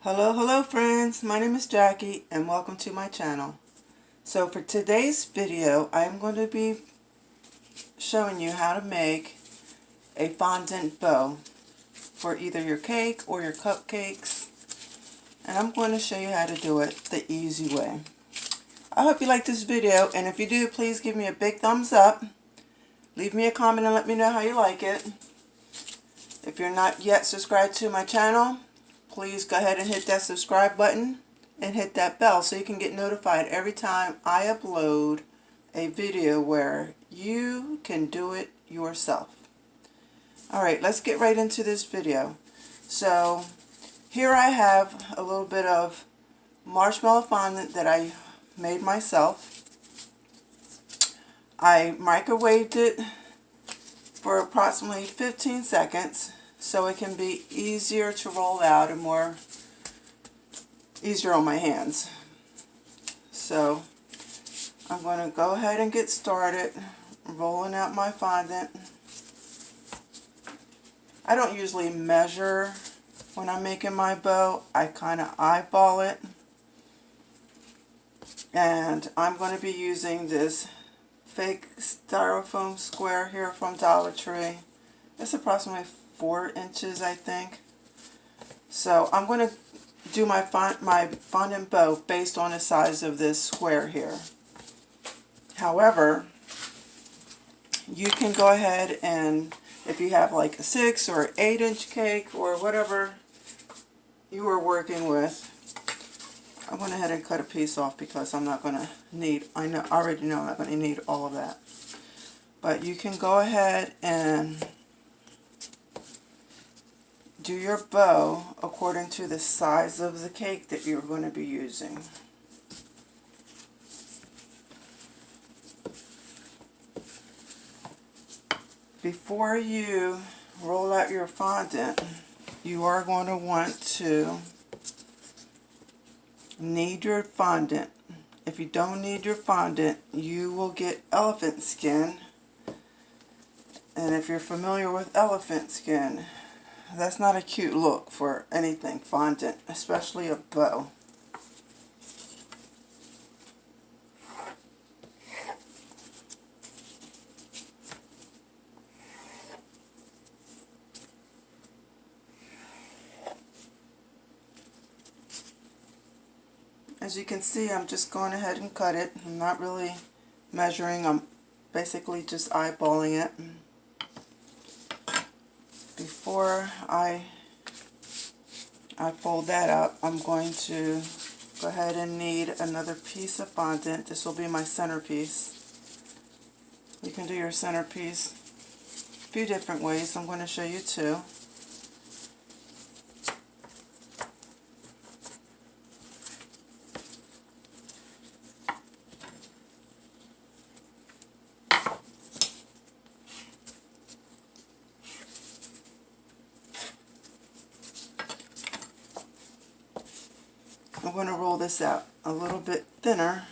Hello friends, my name is Jackie and welcome to my channel. So for today's video, I'm going to be showing you how to make a fondant bow for either your cake or your cupcakes. And I'm going to show you how to do it the easy way. I hope you like this video, and if you do, please give me a big thumbs up. Leave me a comment and let me know how you like it. If you're not yet subscribed to my channel, please go ahead and hit that subscribe button and hit that bell so you can get notified every time I upload a video where you can do it yourself. Alright, let's get right into this video. So here I have a little bit of marshmallow fondant that I made myself. I microwaved it for approximately 15 seconds so it can be easier to roll out and easier on my hands. So I'm going to go ahead and get started rolling out my fondant. I don't usually measure when I'm making my bow. I kind of eyeball it. And I'm going to be using this fake styrofoam square here from Dollar Tree. It's approximately 4 inches, I think. So I'm going to do my fondant bow based on the size of this square here. However, you can go ahead and, if you have like a 6 or 8 inch cake or whatever you are working with, I went ahead and cut a piece off because I'm not going to need, I already know I'm not going to need all of that. But you can go ahead and do your bow according to the size of the cake that you're going to be using. Before you roll out your fondant, you are going to want to knead your fondant. If you don't knead your fondant, you will get elephant skin. And if you're familiar with elephant skin, that's not a cute look for anything fondant, especially a bow. As you can see, I'm just going ahead and cut it. I'm not really measuring, I'm basically just eyeballing it. Before I fold that up, I'm going to go ahead and knead another piece of fondant. This will be my centerpiece. You can do your centerpiece a few different ways. I'm going to show you two. I'm going to roll this out a little bit thinner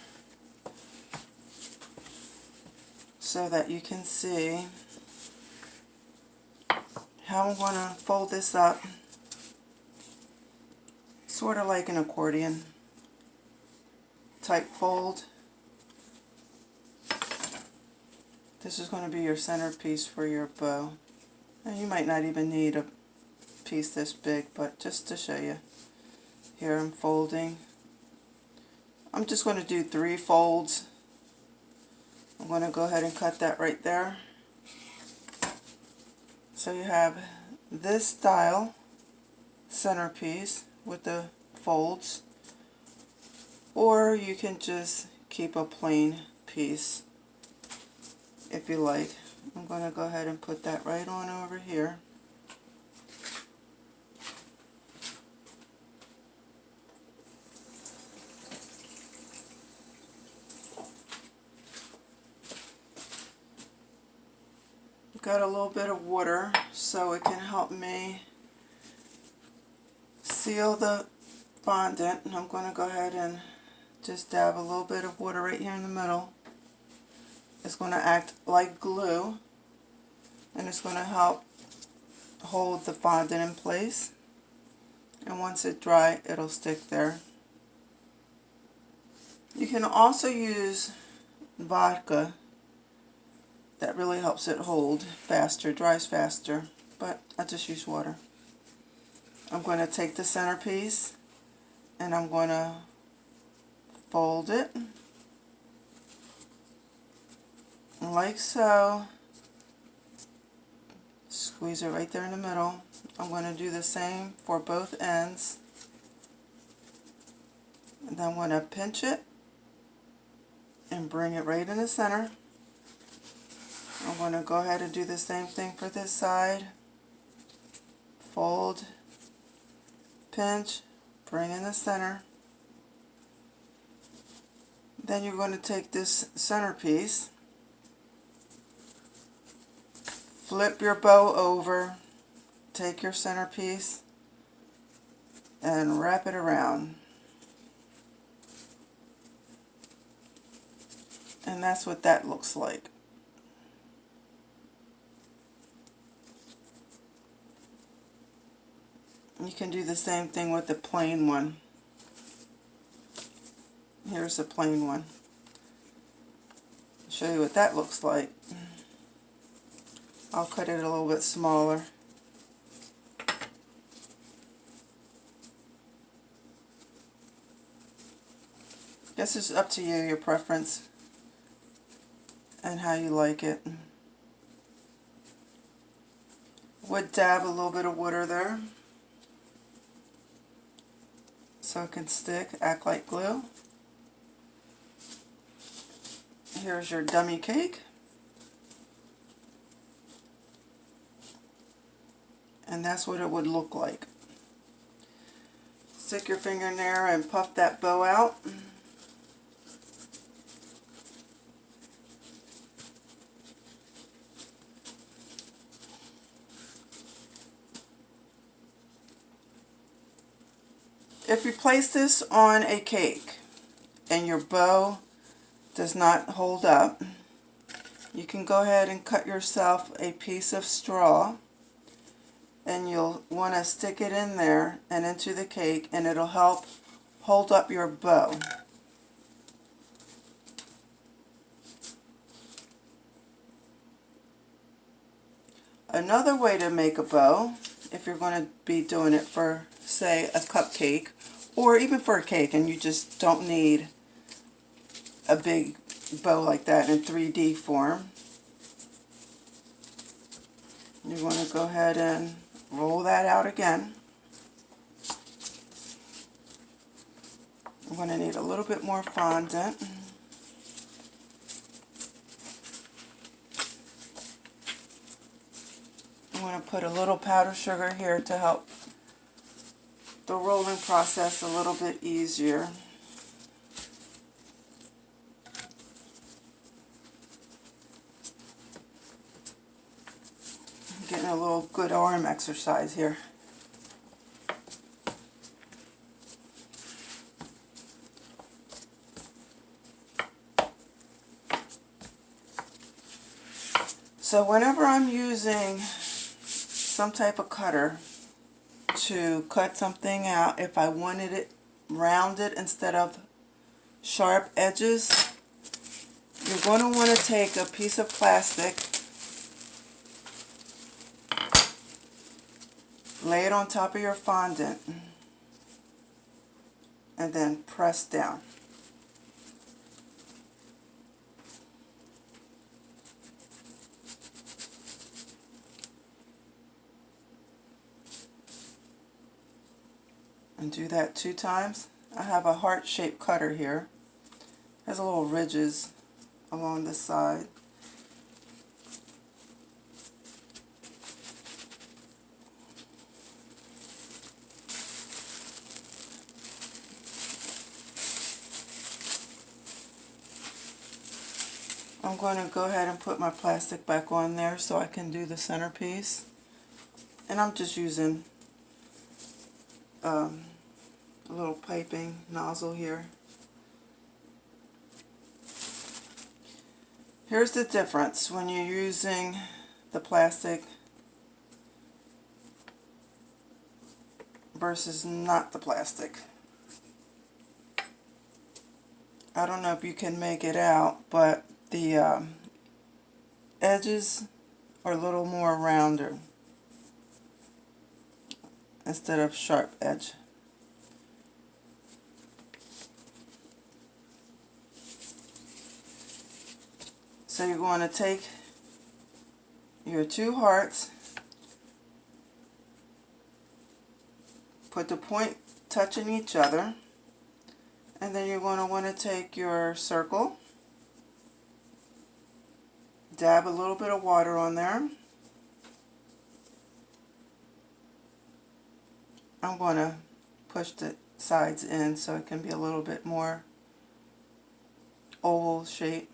so that you can see how I'm going to fold this up, sort of like an accordion type fold. This is going to be your centerpiece for your bow. And you might not even need a piece this big, but just to show you. Here I'm folding. I'm just going to do 3 folds. I'm going to go ahead and cut that right there. So you have this style centerpiece with the folds, or you can just keep a plain piece if you like. I'm going to go ahead and put that right on over here. Got a little bit of water so it can help me seal the fondant. I'm going to go ahead and just dab a little bit of water right here in the middle. It's going to act like glue, and it's going to help hold the fondant in place. and once it's dry, it'll stick there. You can also use vodka. That really helps it hold faster, dries faster, but I just use water. I'm going to take the centerpiece and I'm going to fold it like so. Squeeze it right there in the middle. I'm going to do the same for both ends. And then I'm going to pinch it and bring it right in the center. I'm going to go ahead and do the same thing for this side. Fold, pinch, bring in the center. Then you're going to take this centerpiece, flip your bow over, take your centerpiece, and wrap it around. And that's what that looks like. You can do the same thing with the plain one. Here's the plain one. I'll show you what that looks like. I'll cut it a little bit smaller. This is up to you, your preference, and how you like it. Would dab a little bit of water there so it can stick, act like glue. Here's your dummy cake. And that's what it would look like. Stick your finger in there and puff that bow out. If you place this on a cake and your bow does not hold up, you can go ahead and cut yourself a piece of straw, and you'll want to stick it in there and into the cake, and it'll help hold up your bow. Another way to make a bow, if you're going to be doing it for, say, a cupcake, or even for a cake, and you just don't need a big bow like that in 3D form, you're going to go ahead and roll that out again. I'm going to need a little bit more fondant. I'm going to put a little powdered sugar here to help the rolling process a little bit easier. I'm getting a little good arm exercise here. So whenever I'm using some type of cutter to cut something out, if I wanted it rounded instead of sharp edges, you're going to want to take a piece of plastic, lay it on top of your fondant, and then press down. And do that 2 times. I have a heart-shaped cutter here. Has a little ridges along the side. I'm going to go ahead and put my plastic back on there so I can do the centerpiece. And I'm just using a little piping nozzle here. Here's the difference when you're using the plastic versus not the plastic. I don't know if you can make it out, but the edges are a little more rounder instead of sharp edge. So you're going to take your two hearts, put the point touching each other, and then you're going to want to take your circle, dab a little bit of water on there. I'm going to push the sides in so it can be a little bit more oval shape.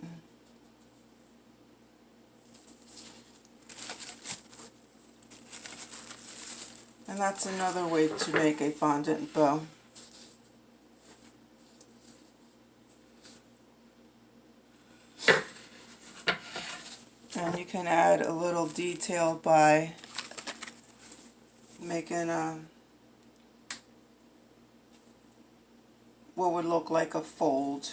And that's another way to make a fondant bow. And you can add a little detail by making what would look like a fold.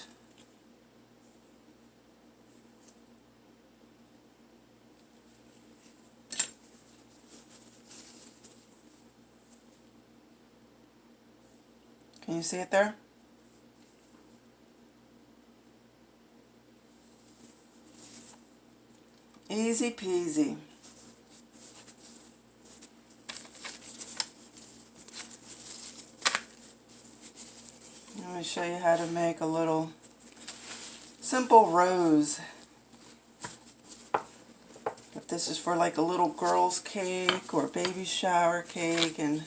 Can you see it there? Easy peasy. Let me show you how to make a little simple rose. If this is for like a little girl's cake or baby shower cake and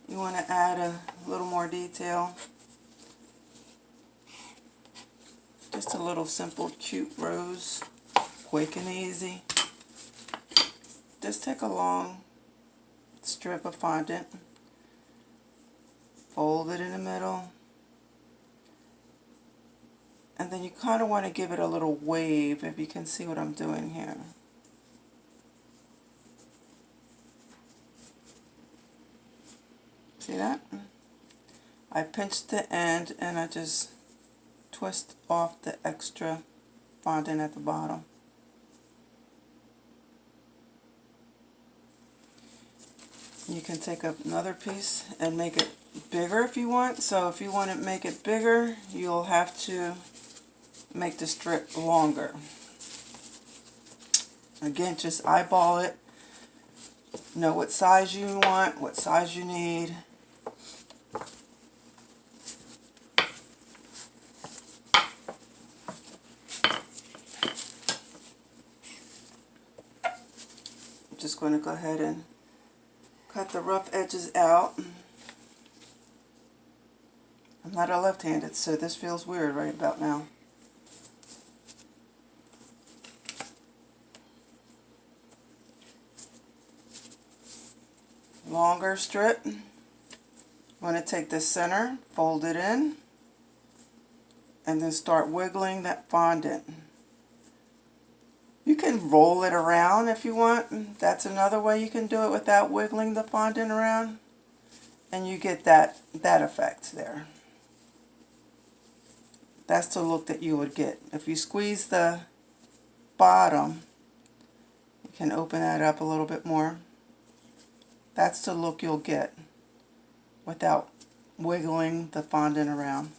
you want to add a little more detail, just a little simple cute rose, quick and easy. Just take a long strip of fondant, fold it in the middle, and then you kind of want to give it a little wave, if you can see what I'm doing here. See that? I pinch the end and I just twist off the extra fondant at the bottom. You can take up another piece and make it bigger if you want. So if you want to make it bigger, you'll have to make the strip longer. Again, just eyeball it. Know what size you want, what size you need. I'm just going to go ahead and cut the rough edges out. I'm not a left-handed, so this feels weird right about now. Longer strip. I'm going to take the center, fold it in, and then start wiggling that fondant. You can roll it around if you want. That's another way you can do it without wiggling the fondant around. And you get that effect there. That's the look that you would get. If you squeeze the bottom, you can open that up a little bit more. That's the look you'll get without wiggling the fondant around.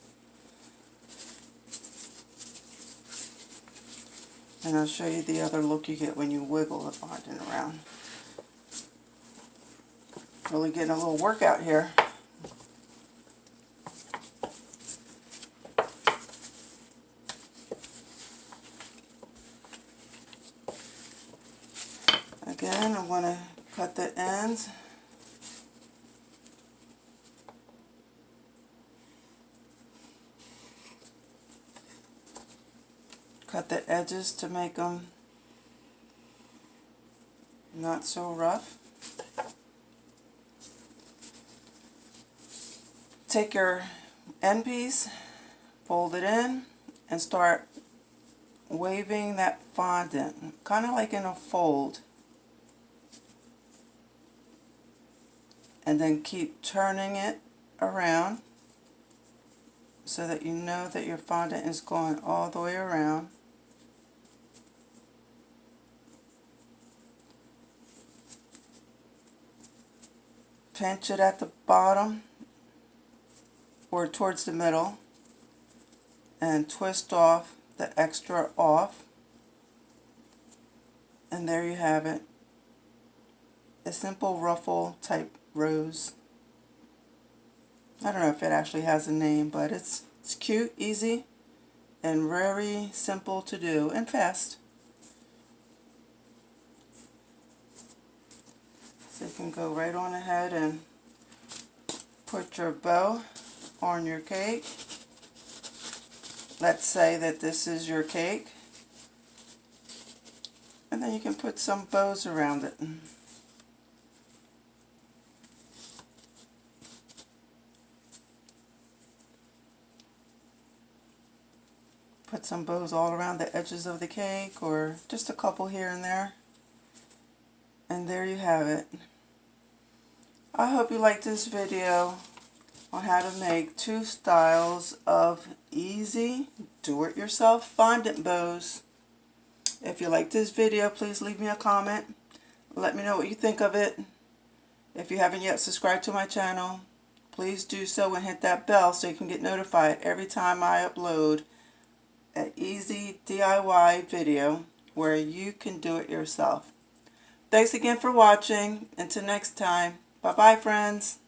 And I'll show you the other look you get when you wiggle the fondant around. Really getting a little workout here. Again, I'm going to cut the ends. Cut the edges to make them not so rough. Take your end piece, fold it in, and start waving that fondant, kind of like in a fold. and then keep turning it around so that you know that your fondant is going all the way around. Pinch it at the bottom or towards the middle and twist off the extra off, and there you have it, a simple ruffle type rose. I don't know if it actually has a name, but it's cute, easy, and very simple to do and fast. So you can go right on ahead and put your bow on your cake. Let's say that this is your cake, and then you can put some bows around it. Put some bows all around the edges of the cake, or just a couple here and there. And there you have it. I hope you liked this video on how to make 2 styles of easy do-it-yourself fondant bows. If you liked this video, please leave me a comment. Let me know what you think of it. If you haven't yet subscribed to my channel, please do so and hit that bell so you can get notified every time I upload an easy DIY video where you can do it yourself. Thanks again for watching. Until next time, bye bye friends.